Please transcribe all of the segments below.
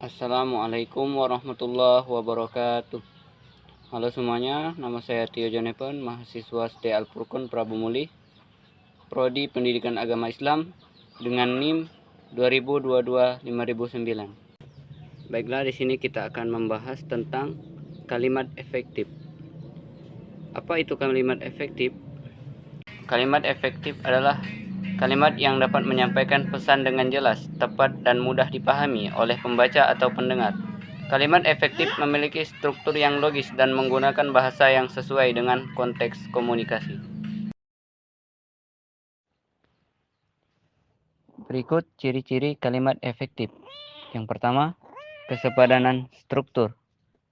Assalamualaikum warahmatullahi wabarakatuh. Halo semuanya, nama saya Tio Jonepen, mahasiswa ST Al-Furqon Prabu Muli, Prodi Pendidikan Agama Islam dengan NIM 2022-5009. Baiklah, di sini kita akan membahas tentang kalimat efektif. Apa itu kalimat efektif? Kalimat efektif adalah kalimat yang dapat menyampaikan pesan dengan jelas, tepat, dan mudah dipahami oleh pembaca atau pendengar. Kalimat efektif memiliki struktur yang logis dan menggunakan bahasa yang sesuai dengan konteks komunikasi. Berikut ciri-ciri kalimat efektif. Yang pertama, kesepadanan struktur.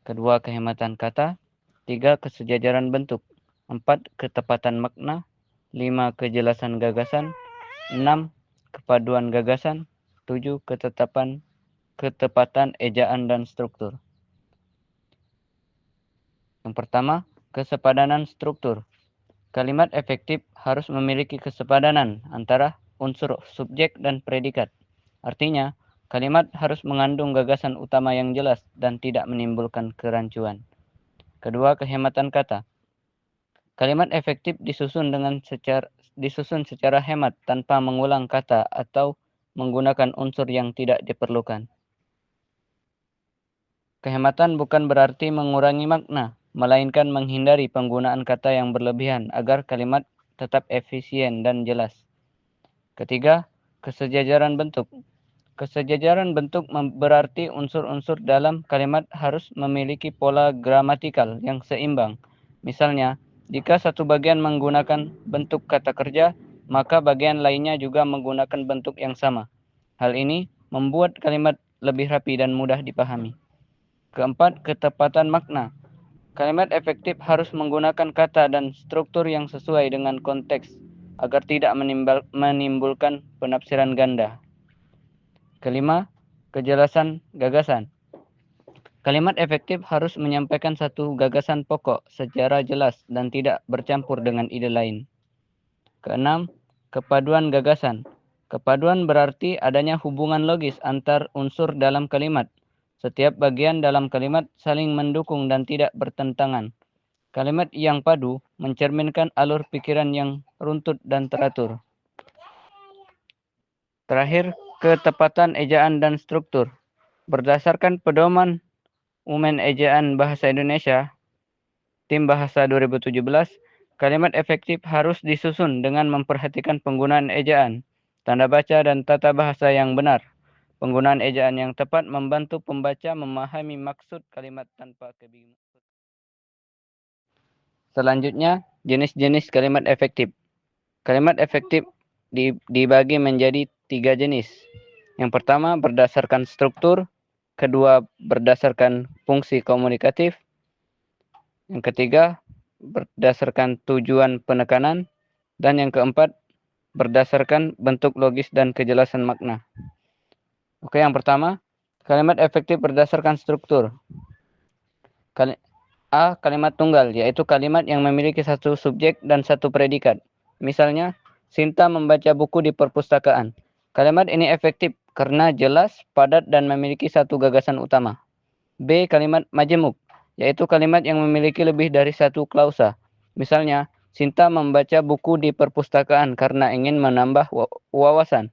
Kedua, kehematan kata. Tiga, kesejajaran bentuk. Empat, ketepatan makna. Lima, kejelasan gagasan. 6. Kepaduan gagasan. 7. Ketepatan ejaan dan struktur. Yang pertama, kesepadanan struktur. Kalimat efektif harus memiliki kesepadanan antara unsur subjek dan predikat. Artinya, kalimat harus mengandung gagasan utama yang jelas dan tidak menimbulkan kerancuan. Kedua, kehematan kata. Kalimat efektif disusun secara hemat tanpa mengulang kata atau menggunakan unsur yang tidak diperlukan. Kehematan bukan berarti mengurangi makna, melainkan menghindari penggunaan kata yang berlebihan agar kalimat tetap efisien dan jelas. Ketiga, kesejajaran bentuk. Kesejajaran bentuk berarti unsur-unsur dalam kalimat harus memiliki pola gramatikal yang seimbang. Misalnya, jika satu bagian menggunakan bentuk kata kerja, maka bagian lainnya juga menggunakan bentuk yang sama. Hal ini membuat kalimat lebih rapi dan mudah dipahami. Keempat, ketepatan makna. Kalimat efektif harus menggunakan kata dan struktur yang sesuai dengan konteks agar tidak menimbulkan penafsiran ganda. Kelima, kejelasan gagasan. Kalimat efektif harus menyampaikan satu gagasan pokok secara jelas dan tidak bercampur dengan ide lain. Keenam, kepaduan gagasan. Kepaduan berarti adanya hubungan logis antar unsur dalam kalimat. Setiap bagian dalam kalimat saling mendukung dan tidak bertentangan. Kalimat yang padu mencerminkan alur pikiran yang runtut dan teratur. Terakhir, ketepatan ejaan dan struktur. Berdasarkan pedoman Umen Ejaan Bahasa Indonesia, Tim Bahasa 2017, kalimat efektif harus disusun dengan memperhatikan penggunaan ejaan, tanda baca, dan tata bahasa yang benar. Penggunaan ejaan yang tepat membantu pembaca memahami maksud kalimat tanpa kebingungan. Selanjutnya, jenis-jenis kalimat efektif. Kalimat efektif dibagi menjadi 3 jenis. Yang pertama, berdasarkan struktur. Kedua, berdasarkan fungsi komunikatif. Yang ketiga, berdasarkan tujuan penekanan. Dan yang keempat, berdasarkan bentuk logis dan kejelasan makna. Oke, yang pertama, kalimat efektif berdasarkan struktur. Kalimat tunggal, yaitu kalimat yang memiliki satu subjek dan satu predikat. Misalnya, Sinta membaca buku di perpustakaan. Kalimat ini efektif karena jelas, padat, dan memiliki satu gagasan utama. B. Kalimat majemuk, yaitu kalimat yang memiliki lebih dari satu klausa. Misalnya, Sinta membaca buku di perpustakaan karena ingin menambah wawasan.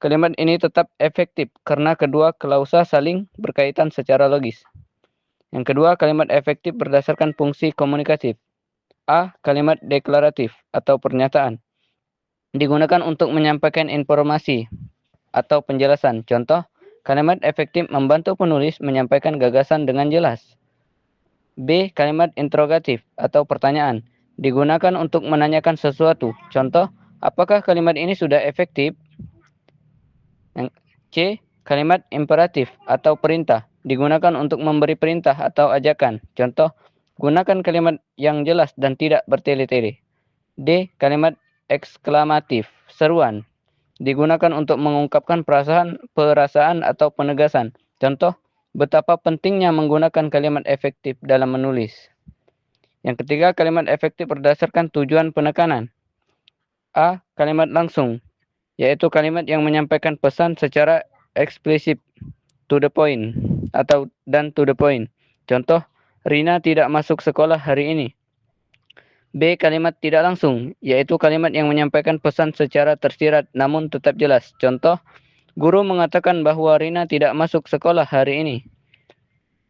Kalimat ini tetap efektif karena kedua klausa saling berkaitan secara logis. Yang kedua, kalimat efektif berdasarkan fungsi komunikatif. A. Kalimat deklaratif atau pernyataan. Digunakan untuk menyampaikan informasi atau penjelasan. Contoh, kalimat efektif membantu penulis menyampaikan gagasan dengan jelas. B. Kalimat interrogatif atau pertanyaan. Digunakan untuk menanyakan sesuatu. Contoh, apakah kalimat ini sudah efektif? C. Kalimat imperatif atau perintah. Digunakan untuk memberi perintah atau ajakan. Contoh, gunakan kalimat yang jelas dan tidak bertele-tele. D. Kalimat eksklamatif, seruan. Digunakan untuk mengungkapkan perasaan atau penegasan. Contoh, betapa pentingnya menggunakan kalimat efektif dalam menulis. Yang ketiga, kalimat efektif berdasarkan tujuan penekanan. A. Kalimat langsung, yaitu kalimat yang menyampaikan pesan secara eksplisit. to the point dan to the point. Contoh, Rina tidak masuk sekolah hari ini. B. Kalimat tidak langsung, yaitu kalimat yang menyampaikan pesan secara tersirat namun tetap jelas. Contoh, guru mengatakan bahwa Rina tidak masuk sekolah hari ini.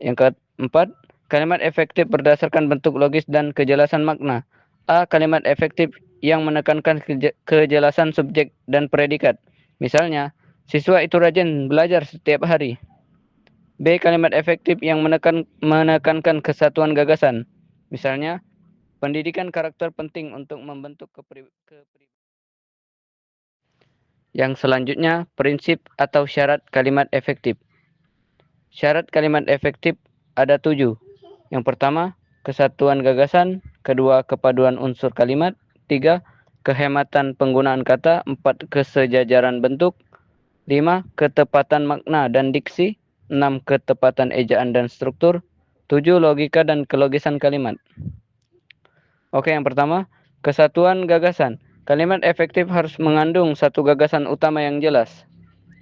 Yang keempat, kalimat efektif berdasarkan bentuk logis dan kejelasan makna. A. Kalimat efektif yang menekankan kejelasan subjek dan predikat. Misalnya, siswa itu rajin belajar setiap hari. B. Kalimat efektif yang menekankan kesatuan gagasan. Misalnya, pendidikan karakter penting untuk membentuk kepribadian. Yang selanjutnya, prinsip atau syarat kalimat efektif. Syarat kalimat efektif ada 7. Yang pertama, kesatuan gagasan. Kedua, kepaduan unsur kalimat. 3, kehematan penggunaan kata. 4, kesejajaran bentuk. 5, ketepatan makna dan diksi. 6, ketepatan ejaan dan struktur. 7, logika dan kelogisan kalimat. Oke, yang pertama, kesatuan gagasan. Kalimat efektif harus mengandung satu gagasan utama yang jelas.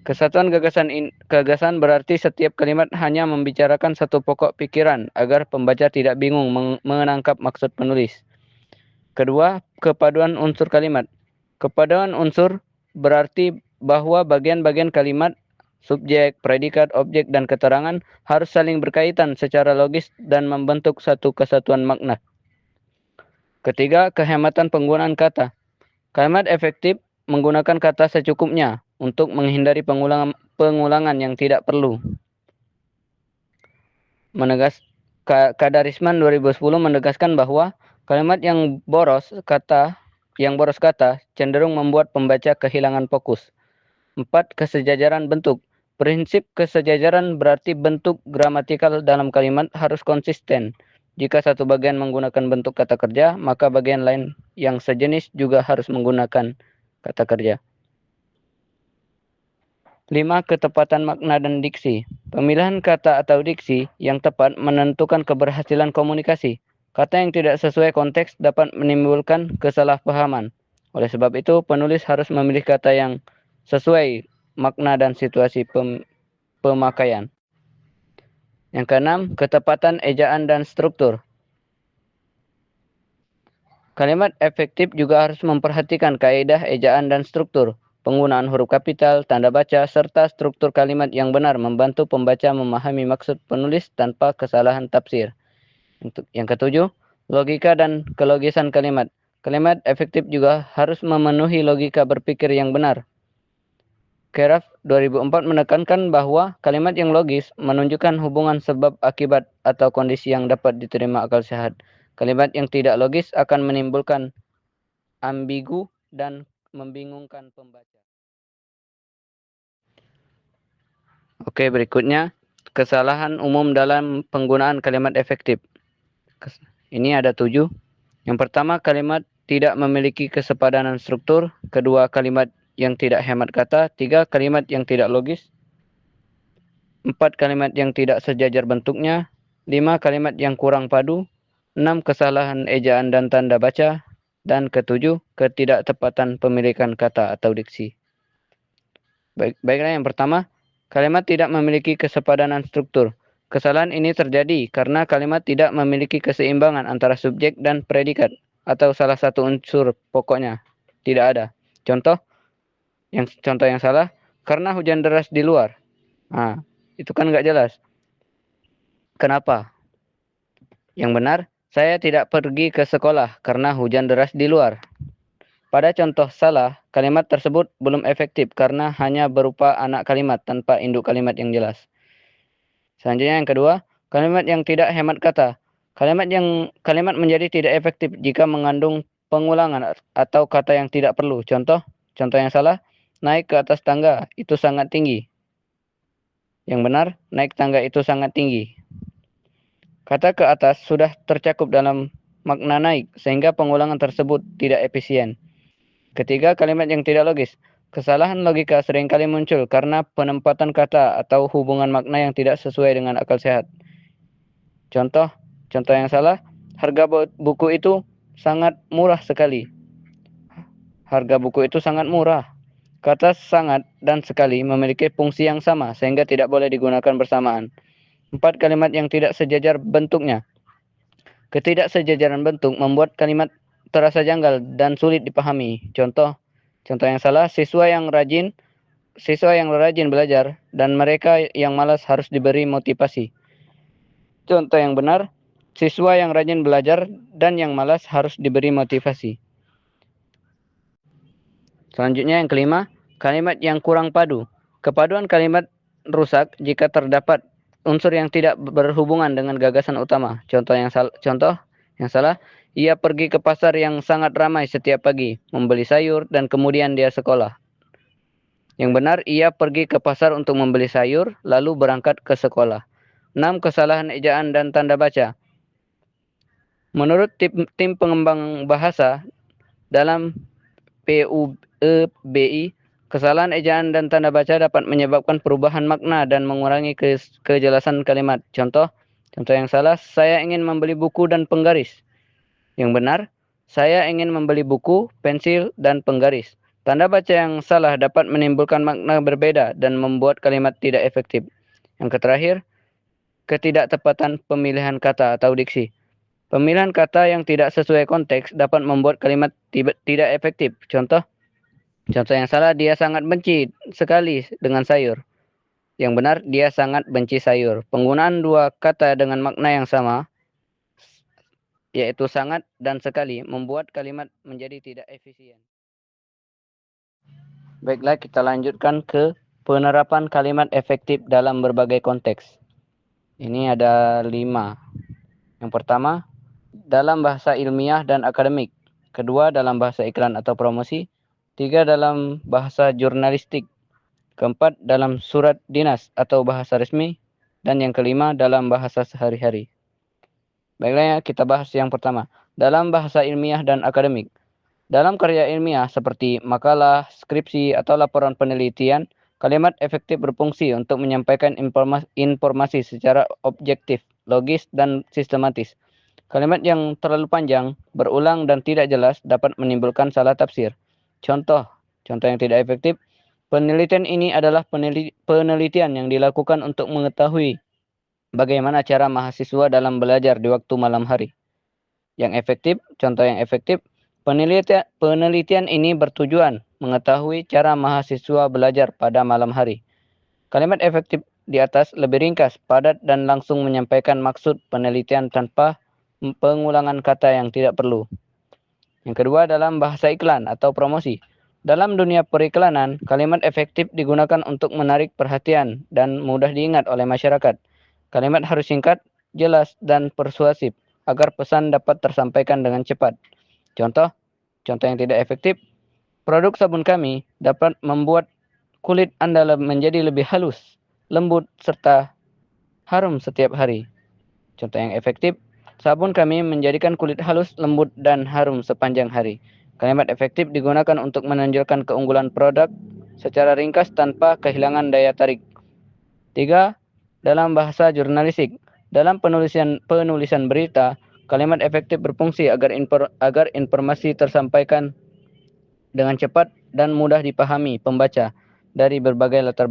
Kesatuan gagasan berarti setiap kalimat hanya membicarakan satu pokok pikiran agar pembaca tidak bingung menangkap maksud penulis. Kedua, kepaduan unsur kalimat. Kepaduan unsur berarti bahwa bagian-bagian kalimat, subjek, predikat, objek, dan keterangan harus saling berkaitan secara logis dan membentuk satu kesatuan makna. Ketiga, kehematan penggunaan kata. Kalimat efektif menggunakan kata secukupnya untuk menghindari pengulangan yang tidak perlu. Kadarisman 2010 menegaskan bahwa kalimat yang boros kata cenderung membuat pembaca kehilangan fokus. 4, kesejajaran bentuk. Prinsip kesejajaran berarti bentuk gramatikal dalam kalimat harus konsisten. Jika satu bagian menggunakan bentuk kata kerja, maka bagian lain yang sejenis juga harus menggunakan kata kerja. 5, ketepatan makna dan diksi. Pemilihan kata atau diksi yang tepat menentukan keberhasilan komunikasi. Kata yang tidak sesuai konteks dapat menimbulkan kesalahpahaman. Oleh sebab itu, penulis harus memilih kata yang sesuai makna dan situasi pemakaian. Yang keenam, ketepatan ejaan dan struktur. Kalimat efektif juga harus memperhatikan kaidah ejaan dan struktur. Penggunaan huruf kapital, tanda baca, serta struktur kalimat yang benar membantu pembaca memahami maksud penulis tanpa kesalahan tafsir. Yang ketujuh, logika dan kelogisan kalimat. Kalimat efektif juga harus memenuhi logika berpikir yang benar. Keraf 2004 menekankan bahwa kalimat yang logis menunjukkan hubungan sebab akibat atau kondisi yang dapat diterima akal sehat. Kalimat yang tidak logis akan menimbulkan ambigu dan membingungkan pembaca. Oke, berikutnya kesalahan umum dalam penggunaan kalimat efektif. Ini ada 7. Yang pertama, kalimat tidak memiliki kesepadanan struktur. Kedua, kalimat yang tidak hemat kata. 3, kalimat yang tidak logis. 4, kalimat yang tidak sejajar bentuknya. 5, kalimat yang kurang padu. 6, kesalahan ejaan dan tanda baca. Dan ketujuh, ketidaktepatan pemilikan kata atau diksi. Baiklah, yang pertama, kalimat tidak memiliki kesepadanan struktur. Kesalahan ini terjadi karena kalimat tidak memiliki keseimbangan antara subjek dan predikat atau salah satu unsur pokoknya tidak ada. Contoh yang salah, karena hujan deras di luar. Nah, itu kan nggak jelas. Kenapa? Yang benar, saya tidak pergi ke sekolah karena hujan deras di luar. Pada contoh salah, kalimat tersebut belum efektif karena hanya berupa anak kalimat tanpa induk kalimat yang jelas. Selanjutnya yang kedua, kalimat yang tidak hemat kata. Kalimat menjadi tidak efektif jika mengandung pengulangan atau kata yang tidak perlu. Contoh yang salah, naik ke atas tangga itu sangat tinggi. Yang benar, naik tangga itu sangat tinggi. Kata ke atas sudah tercakup dalam makna naik, sehingga pengulangan tersebut tidak efisien. Ketiga, kalimat yang tidak logis. Kesalahan logika seringkali muncul karena penempatan kata atau hubungan makna yang tidak sesuai dengan akal sehat. Contoh yang salah, harga buku itu sangat murah sekali. Harga buku itu sangat murah. Kata sangat dan sekali memiliki fungsi yang sama sehingga tidak boleh digunakan bersamaan. 4. Kalimat yang tidak sejajar bentuknya. Ketidaksejajaran bentuk membuat kalimat terasa janggal dan sulit dipahami. Contoh yang salah, siswa yang rajin belajar dan mereka yang malas harus diberi motivasi. Contoh yang benar, siswa yang rajin belajar dan yang malas harus diberi motivasi. Selanjutnya yang kelima, kalimat yang kurang padu. Kepaduan kalimat rusak jika terdapat unsur yang tidak berhubungan dengan gagasan utama. Contoh yang salah, ia pergi ke pasar yang sangat ramai setiap pagi, membeli sayur dan kemudian dia sekolah. Yang benar, ia pergi ke pasar untuk membeli sayur, lalu berangkat ke sekolah. 6. Kesalahan ejaan dan tanda baca. Menurut tim pengembang bahasa, dalam PUBI, kesalahan ejaan dan tanda baca dapat menyebabkan perubahan makna dan mengurangi kejelasan kalimat. Contoh yang salah, saya ingin membeli buku dan penggaris. Yang benar, saya ingin membeli buku, pensil, dan penggaris. Tanda baca yang salah dapat menimbulkan makna berbeda dan membuat kalimat tidak efektif. Yang terakhir, ketidaktepatan pemilihan kata atau diksi. Pemilihan kata yang tidak sesuai konteks dapat membuat kalimat tidak efektif. Contoh yang salah, dia sangat benci sekali dengan sayur. Yang benar, dia sangat benci sayur. Penggunaan dua kata dengan makna yang sama, yaitu sangat dan sekali, membuat kalimat menjadi tidak efisien. Baiklah, kita lanjutkan ke penerapan kalimat efektif dalam berbagai konteks. Ini ada 5. Yang pertama, dalam bahasa ilmiah dan akademik. Kedua, dalam bahasa iklan atau promosi. 3, dalam bahasa jurnalistik. Keempat, dalam surat dinas atau bahasa resmi. Dan yang kelima, dalam bahasa sehari-hari. Baiklah, kita bahas yang pertama. Dalam bahasa ilmiah dan akademik. Dalam karya ilmiah seperti makalah, skripsi, atau laporan penelitian, kalimat efektif berfungsi untuk menyampaikan informasi secara objektif, logis, dan sistematis. Kalimat yang terlalu panjang, berulang, dan tidak jelas dapat menimbulkan salah tafsir. Contoh yang tidak efektif, penelitian ini adalah penelitian yang dilakukan untuk mengetahui bagaimana cara mahasiswa dalam belajar di waktu malam hari. Contoh yang efektif, penelitian ini bertujuan mengetahui cara mahasiswa belajar pada malam hari. Kalimat efektif di atas lebih ringkas, padat, dan langsung menyampaikan maksud penelitian tanpa pengulangan kata yang tidak perlu. Yang kedua, dalam bahasa iklan atau promosi. Dalam dunia periklanan, kalimat efektif digunakan untuk menarik perhatian dan mudah diingat oleh masyarakat. Kalimat harus singkat, jelas, dan persuasif agar pesan dapat tersampaikan dengan cepat. Contoh yang tidak efektif, produk sabun kami dapat membuat kulit Anda menjadi lebih halus, lembut, serta harum setiap hari. Contoh yang efektif, sabun kami menjadikan kulit halus, lembut, dan harum sepanjang hari. Kalimat efektif digunakan untuk menonjolkan keunggulan produk secara ringkas tanpa kehilangan daya tarik. 3. Dalam bahasa jurnalistik. Dalam penulisan berita, kalimat efektif berfungsi agar informasi tersampaikan dengan cepat dan mudah dipahami pembaca dari berbagai latar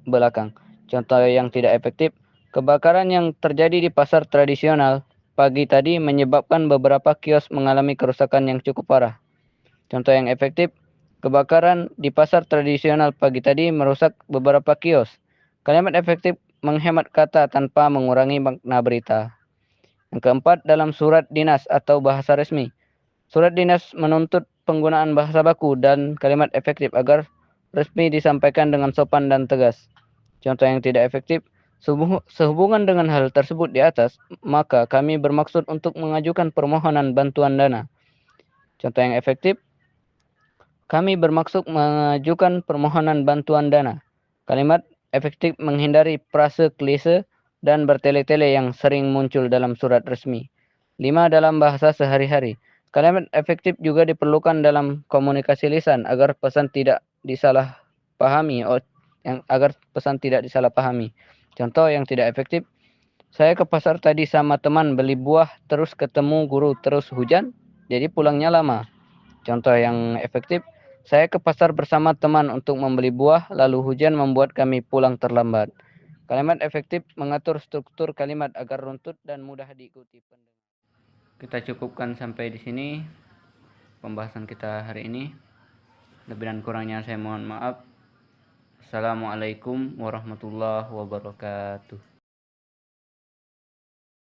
belakang. Contoh yang tidak efektif, kebakaran yang terjadi di pasar tradisional pagi tadi menyebabkan beberapa kios mengalami kerusakan yang cukup parah. Contoh yang efektif, kebakaran di pasar tradisional pagi tadi merusak beberapa kios. Kalimat efektif menghemat kata tanpa mengurangi makna berita. Yang keempat, dalam surat dinas atau bahasa resmi. Surat dinas menuntut penggunaan bahasa baku dan kalimat efektif agar resmi disampaikan dengan sopan dan tegas. Contoh yang tidak efektif, sehubungan dengan hal tersebut di atas, maka kami bermaksud untuk mengajukan permohonan bantuan dana. Contoh yang efektif, kami bermaksud mengajukan permohonan bantuan dana. Kalimat efektif menghindari frase klise dan bertele-tele yang sering muncul dalam surat resmi. 5. Dalam bahasa sehari-hari. Kalimat efektif juga diperlukan dalam komunikasi lisan agar pesan tidak disalahpahami. Contoh yang tidak efektif, saya ke pasar tadi sama teman beli buah, terus ketemu guru, terus hujan, jadi pulangnya lama. Contoh yang efektif, Saya ke pasar bersama teman untuk membeli buah, lalu hujan membuat kami pulang terlambat. Kalimat efektif mengatur struktur kalimat agar runtut dan mudah diikuti pendengar. Kita cukupkan sampai di sini pembahasan kita hari ini. Lebih dan kurangnya saya mohon maaf. Assalamualaikum warahmatullahi wabarakatuh.